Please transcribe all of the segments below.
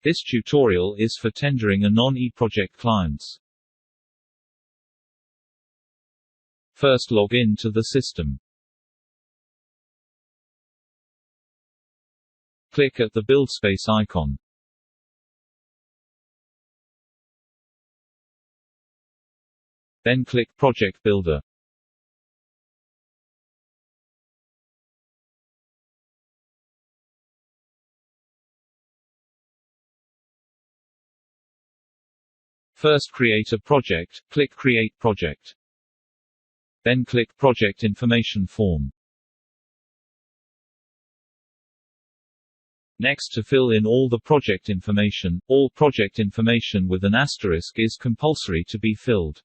This tutorial is for tendering a non-eProject clients. First log in to the system. Click at the BuildSpace icon. Then click Project Builder. First create a project, click Create Project. Then click Project Information Form. Next, to fill in all the project information with an asterisk is compulsory to be filled.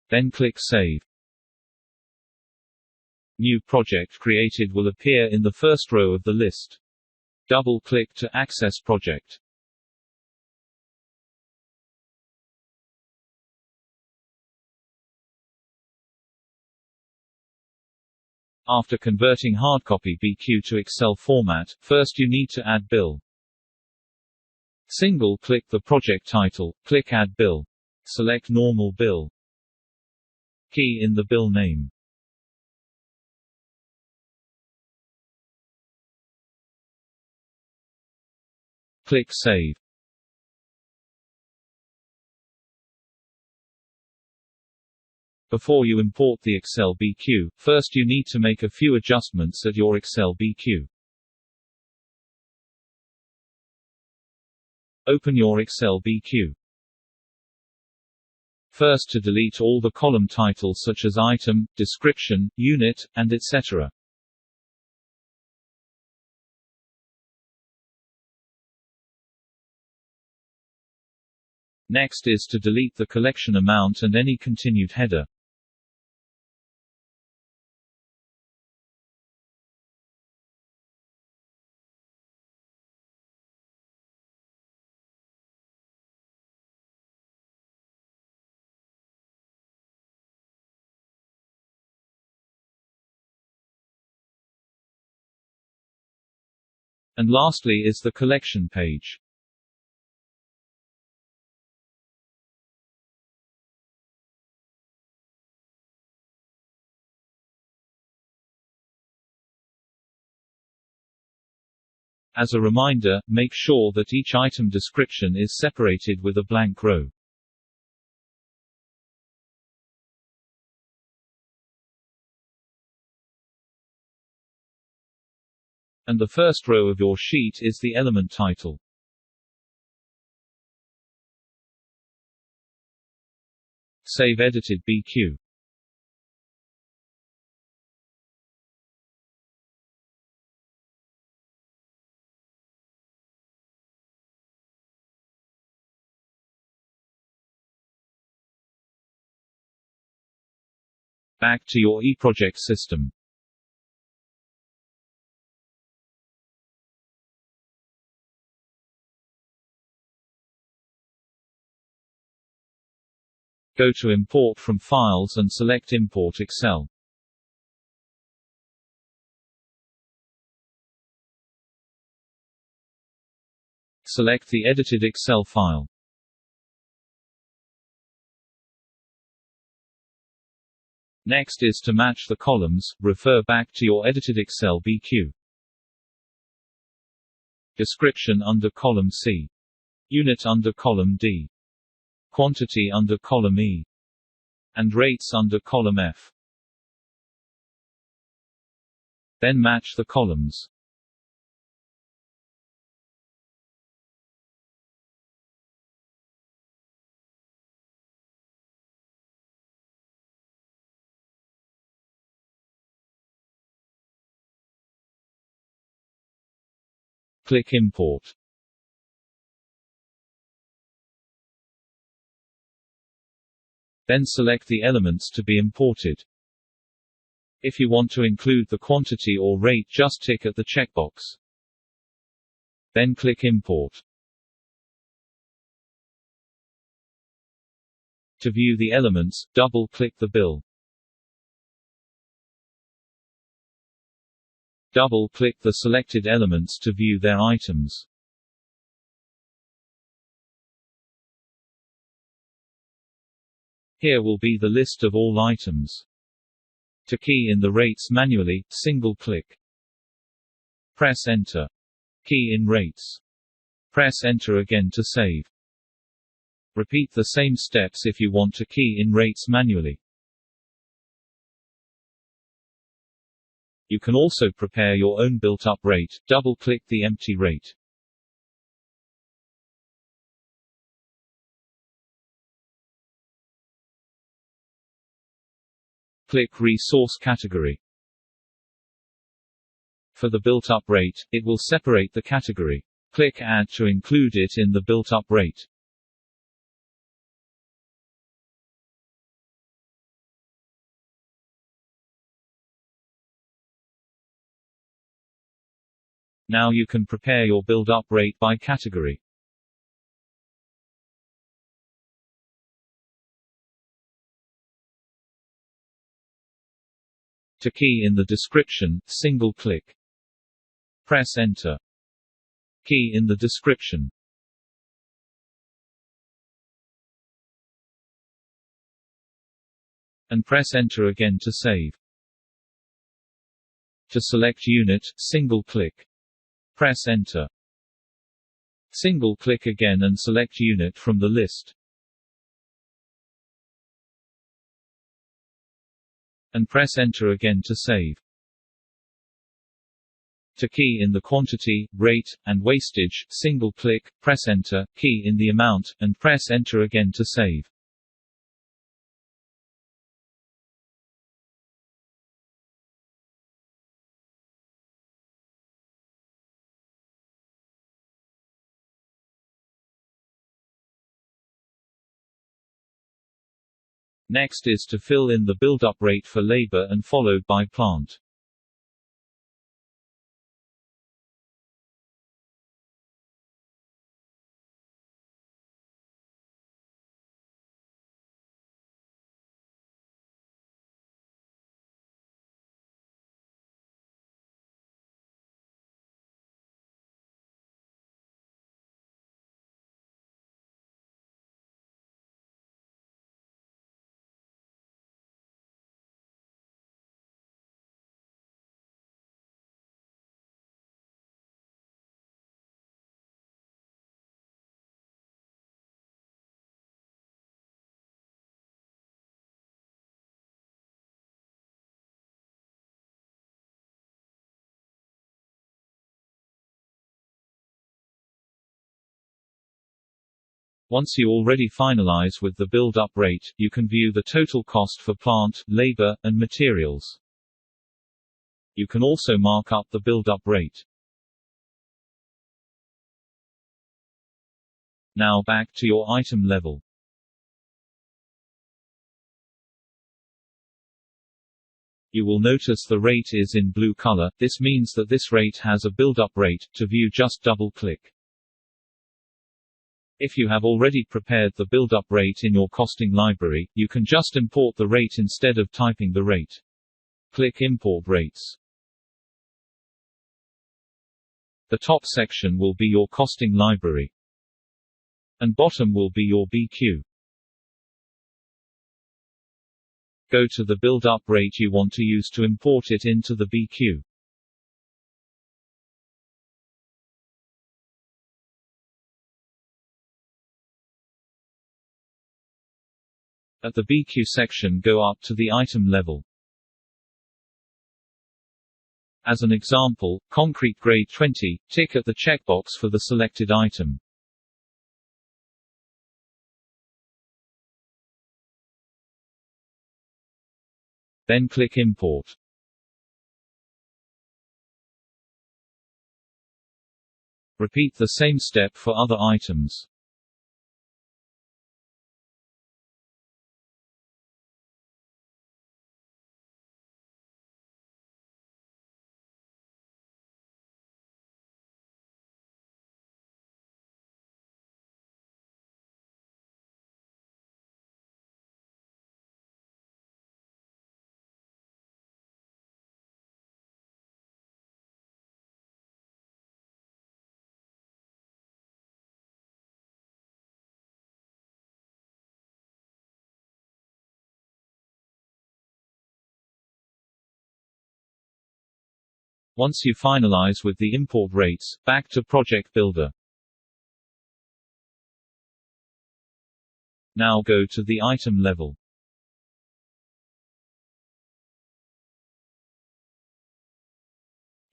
Then click Save. New project created will appear in the first row of the list. Double-click to access project. After converting hardcopy BQ to Excel format, first you need to add bill. Single-click the project title, click Add Bill. Select Normal Bill. Key in the bill name. Click Save. Before you import the Excel BQ, first you need to make a few adjustments at your Excel BQ. Open your Excel BQ. First, to delete all the column titles such as item, description, unit, and etc. Next is to delete the collection amount and any continued header. And lastly is the collection page. As a reminder, make sure that each item description is separated with a blank row. And the first row of your sheet is the element title. Save edited BQ. Back to your eProject system. Go to Import from Files and select Import Excel. Select the edited Excel file. Next is to match the columns, refer back to your edited Excel BQ. Description under column C. Unit under column D. Quantity under column E. And rates under column F. Then match the columns. Click Import. Then select the elements to be imported. If you want to include the quantity or rate, just tick at the checkbox. Then click Import. To view the elements, double-click the bill. Double-click the selected elements to view their items. Here will be the list of all items. To key in the rates manually, single-click. Press Enter. Key in rates. Press Enter again to save. Repeat the same steps if you want to key in rates manually. You can also prepare your own built-up rate. Double-click the empty rate. Click Resource Category. For the built-up rate, it will separate the category. Click Add to include it in the built-up rate. Now you can prepare your build-up rate by category. To key in the description, single-click. Press Enter. Key in the description. And press Enter again to save. To select unit, single-click. Press Enter. Single-click again and select unit from the list. And press Enter again to save. To key in the quantity, rate, and wastage, single-click, press Enter, key in the amount, and press Enter again to save. Next is to fill in the build-up rate for labor and followed by plant. Once you already finalize with the build-up rate, you can view the total cost for plant, labor, and materials. You can also mark up the build-up rate. Now back to your item level. You will notice the rate is in blue color. This means that this rate has a build-up rate. To view, just double-click. If you have already prepared the build-up rate in your costing library, you can just import the rate instead of typing the rate. Click Import Rates. The top section will be your costing library, and bottom will be your BQ. Go to the build-up rate you want to use to import it into the BQ. At the BQ section, go up to the item level. As an example, concrete grade 20, tick at the checkbox for the selected item. Then click Import. Repeat the same step for other items. Once you finalize with the import rates, back to Project Builder. Now go to the item level.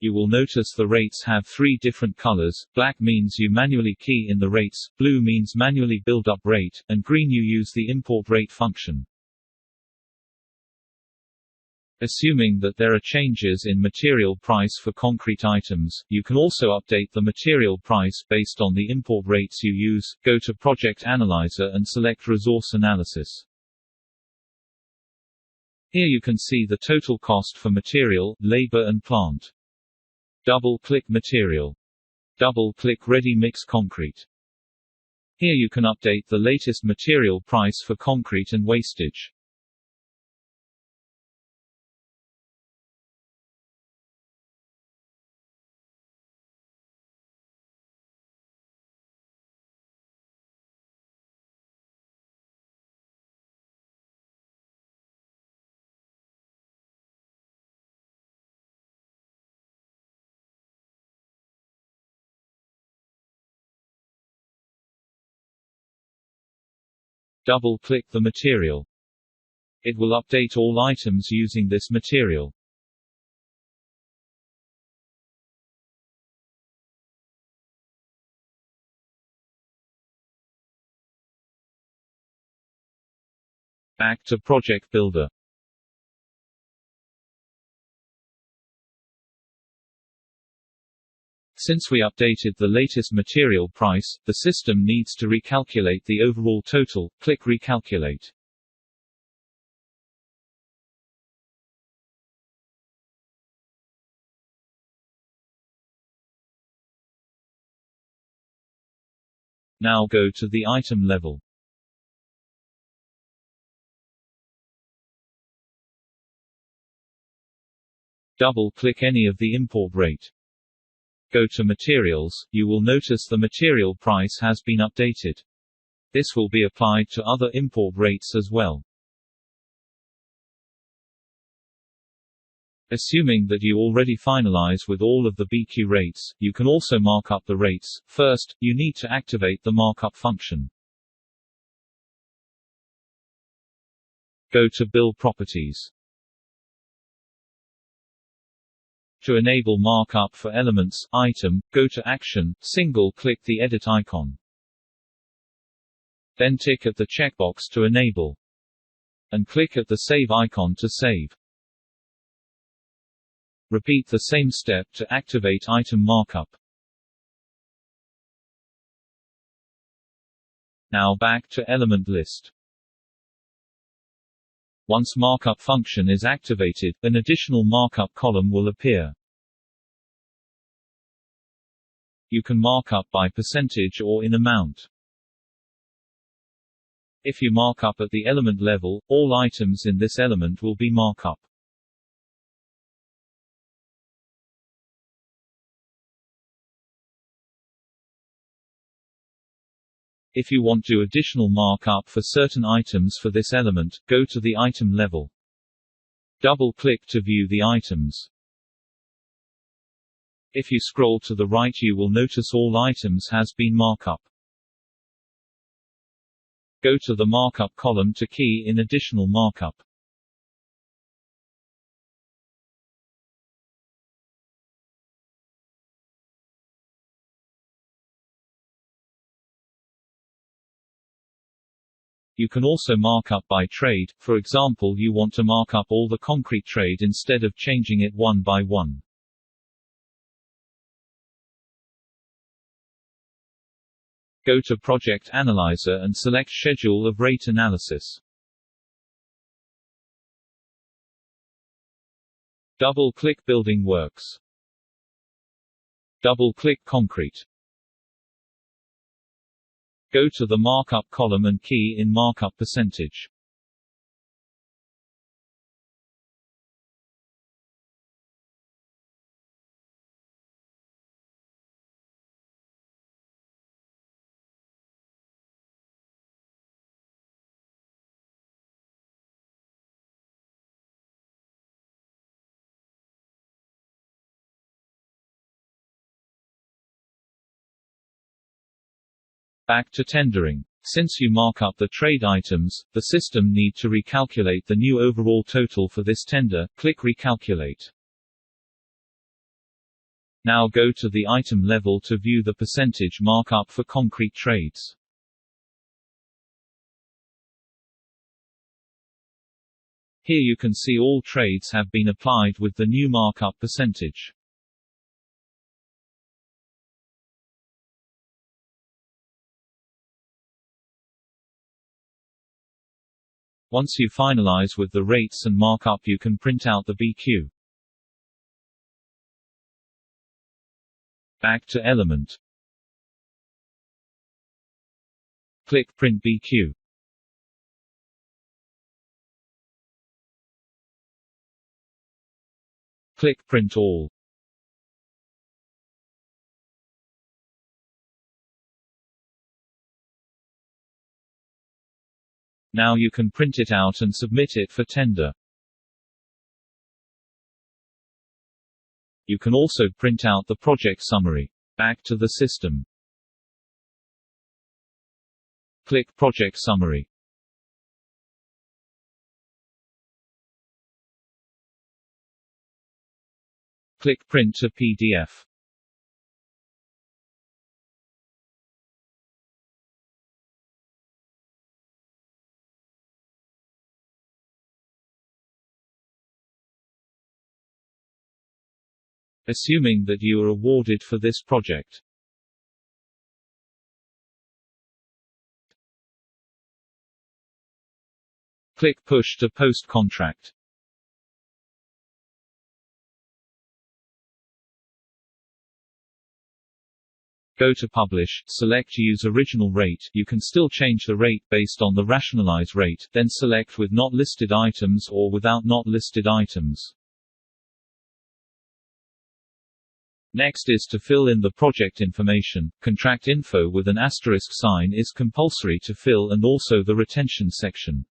You will notice the rates have three different colors. Black means you manually key in the rates, blue means manually build up rate, and green you use the import rate function. Assuming that there are changes in material price for concrete items, you can also update the material price based on the import rates you use. Go to Project Analyzer and select Resource Analysis. Here you can see the total cost for material, labor and plant. Double-click Material. Double-click Ready Mix Concrete. Here you can update the latest material price for concrete and wastage. Double-click the material. It will update all items using this material. Back to Project Builder. Since we updated the latest material price, the system needs to recalculate the overall total. Click Recalculate. Now go to the item level. Double-click any of the import rate. Go to Materials. You will notice the material price has been updated. This will be applied to other import rates as well. Assuming that you already finalize with all of the BQ rates, you can also mark up the rates. First, you need to activate the markup function. Go to Build Properties. To enable markup for elements, item, go to Action, single-click the Edit icon. Then tick at the checkbox to enable. And click at the Save icon to save. Repeat the same step to activate item markup. Now back to Element List. Once markup function is activated, an additional markup column will appear. You can mark up by percentage or in amount. If you mark up at the element level, all items in this element will be markup. If you want to do additional markup for certain items for this element, go to the item level. Double-click to view the items. If you scroll to the right you will notice all items has been markup. Go to the markup column to key in additional markup. You can also mark up by trade. For example, you want to mark up all the concrete trade instead of changing it one by one. Go to Project Analyzer and select Schedule of Rate Analysis. Double-click Building Works. Double-click Concrete. Go to the Markup column and key in Markup percentage. Back to tendering. Since you mark up the trade items, the system need to recalculate the new overall total for this tender. Click Recalculate. Now go to the item level to view the percentage markup for concrete trades. Here you can see all trades have been applied with the new markup percentage. Once you finalize with the rates and markup, you can print out the BQ. Back to Element. Click Print BQ. Click Print All. Now you can print it out and submit it for tender. You can also print out the project summary. Back to the system. Click Project Summary. Click Print to PDF. Assuming that you are awarded for this project. Click Push to Post Contract. Go to Publish, select Use Original Rate. You can still change the rate based on the rationalize rate, then select with Not Listed Items or without Not Listed Items. Next is to fill in the project information. Contract info with an asterisk sign is compulsory to fill, and also the retention section.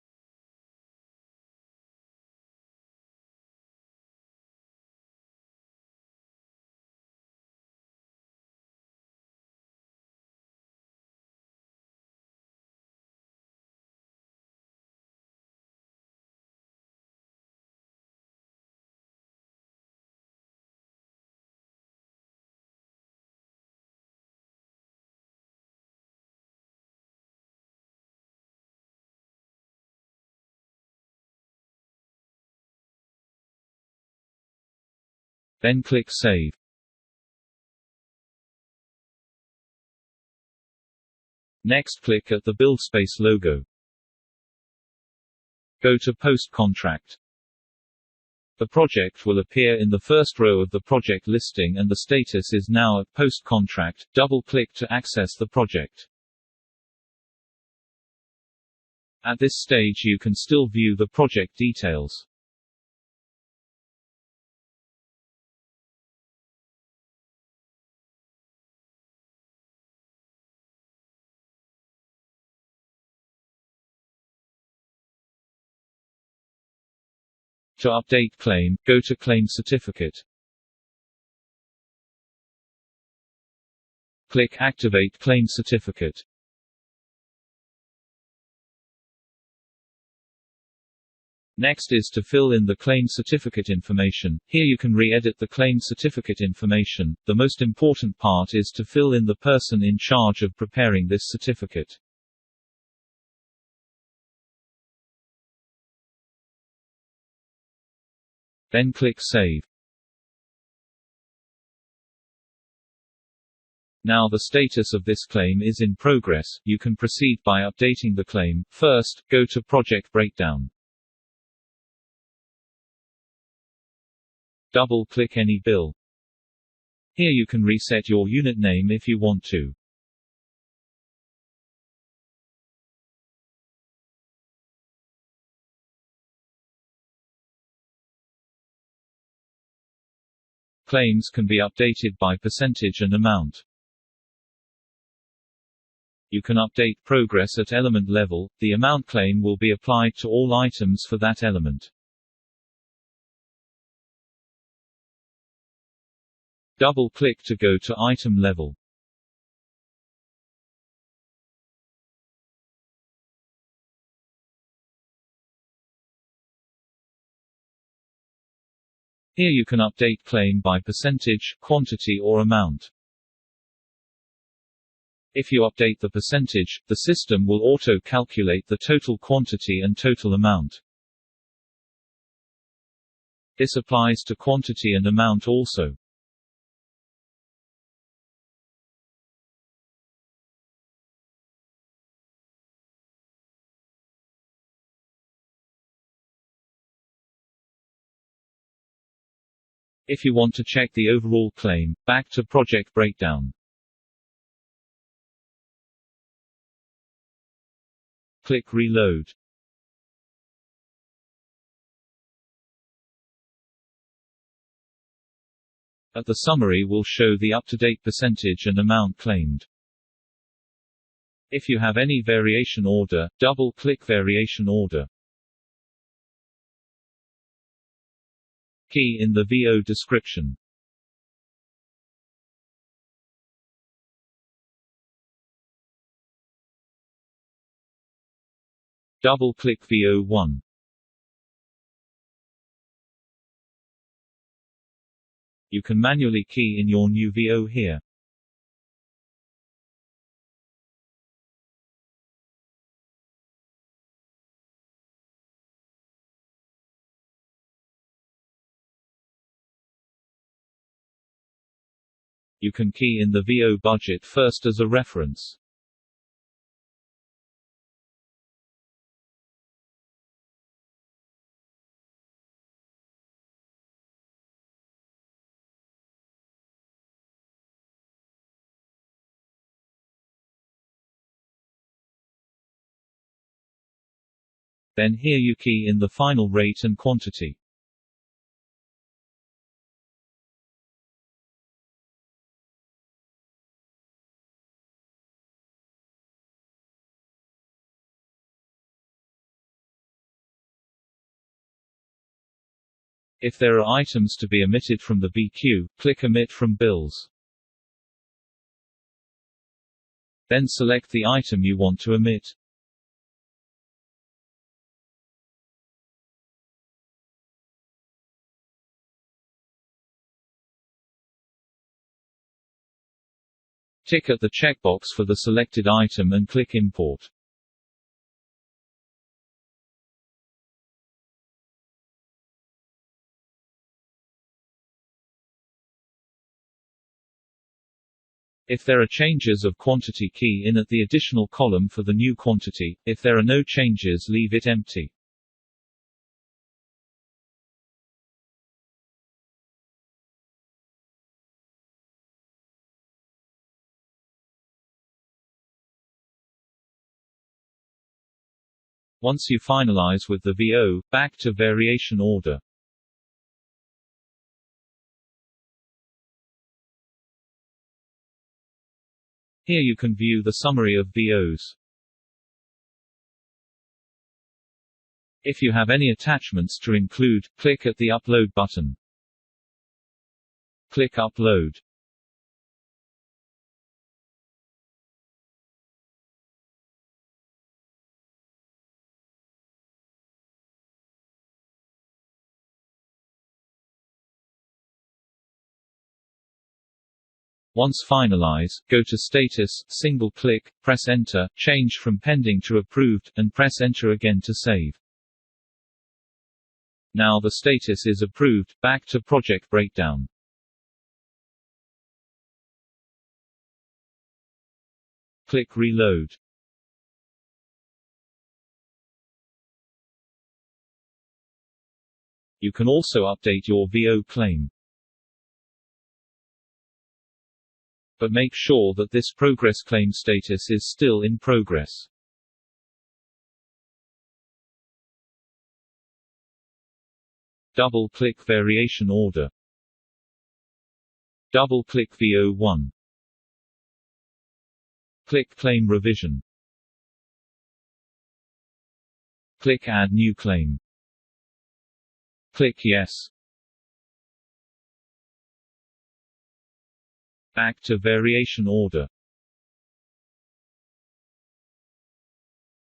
Then click Save. Next click at the BuildSpace logo. Go to Post Contract. The project will appear in the first row of the project listing and the status is now at Post Contract. Double-click to access the project. At this stage you can still view the project details. To update claim, go to Claim Certificate. Click Activate Claim Certificate. Next is to fill in the claim certificate information. Here you can re-edit the claim certificate information. The most important part is to fill in the person in charge of preparing this certificate. Then click Save. Now the status of this claim is in progress. You can proceed by updating the claim. First, go to Project Breakdown. Double-click any bill. Here you can reset your unit name if you want to. Claims can be updated by percentage and amount. You can update progress at element level. The amount claim will be applied to all items for that element. Double-click to go to item level. Here you can update claim by percentage, quantity or amount. If you update the percentage, the system will auto-calculate the total quantity and total amount. This applies to quantity and amount also. If you want to check the overall claim, back to Project Breakdown. Click Reload. At the summary will show the up-to-date percentage and amount claimed. If you have any variation order, double-click Variation Order. Key in the VO description. Double-click VO1. You can manually key in your new VO here. You can key in the VO budget first as a reference. Then here you key in the final rate and quantity. If there are items to be omitted from the BQ, click Omit from Bills. Then select the item you want to omit. Tick at the checkbox for the selected item and click Import. If there are changes of quantity, key in at the additional column for the new quantity. If there are no changes, leave it empty. Once you finalize with the VO, back to Variation Order. Here you can view the summary of VOs. If you have any attachments to include, click at the Upload button. Click Upload. Once finalize, go to Status, single-click, press Enter, change from Pending to Approved, and press Enter again to save. Now the status is approved. Back to Project Breakdown. Click Reload. You can also update your VO claim. But make sure that this progress claim status is still in progress. Double-click Variation Order. Double-click VO1. Click Claim Revision. Click Add New Claim. Click Yes. Back to Variation Order.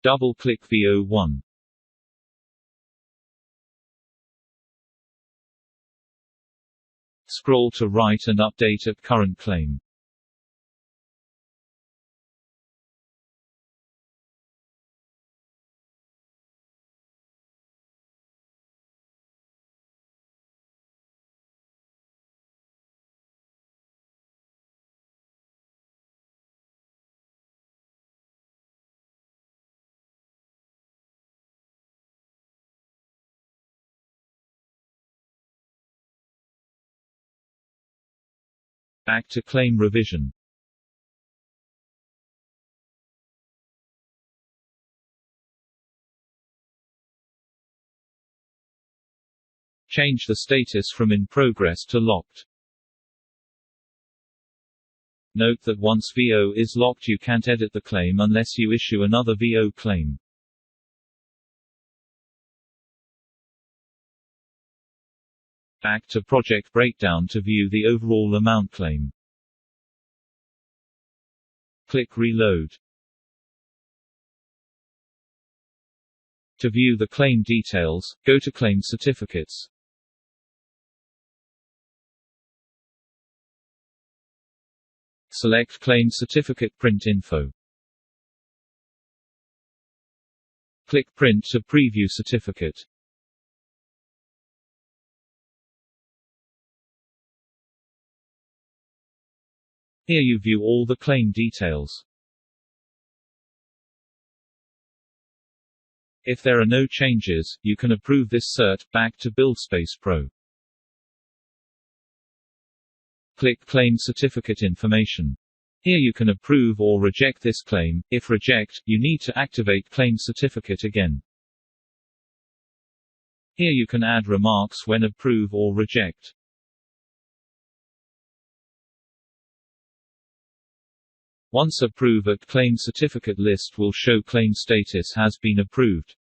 Double-click VO1. Scroll to right and update at current claim. Back to claim revision. Change the status from in progress to locked. Note that once VO is locked, you can't edit the claim unless you issue another VO claim. Back to project breakdown to view the overall amount claim. Click Reload. To view the claim details, go to Claim Certificates. Select Claim Certificate Print Info. Click Print to preview certificate. Here you view all the claim details. If there are no changes, you can approve this cert. Back to BuildspacePro. Click Claim Certificate Information. Here you can approve or reject this claim. If reject, you need to activate Claim Certificate again. Here you can add remarks when approve or reject. Once approve at Claim Certificate list will show claim status has been approved.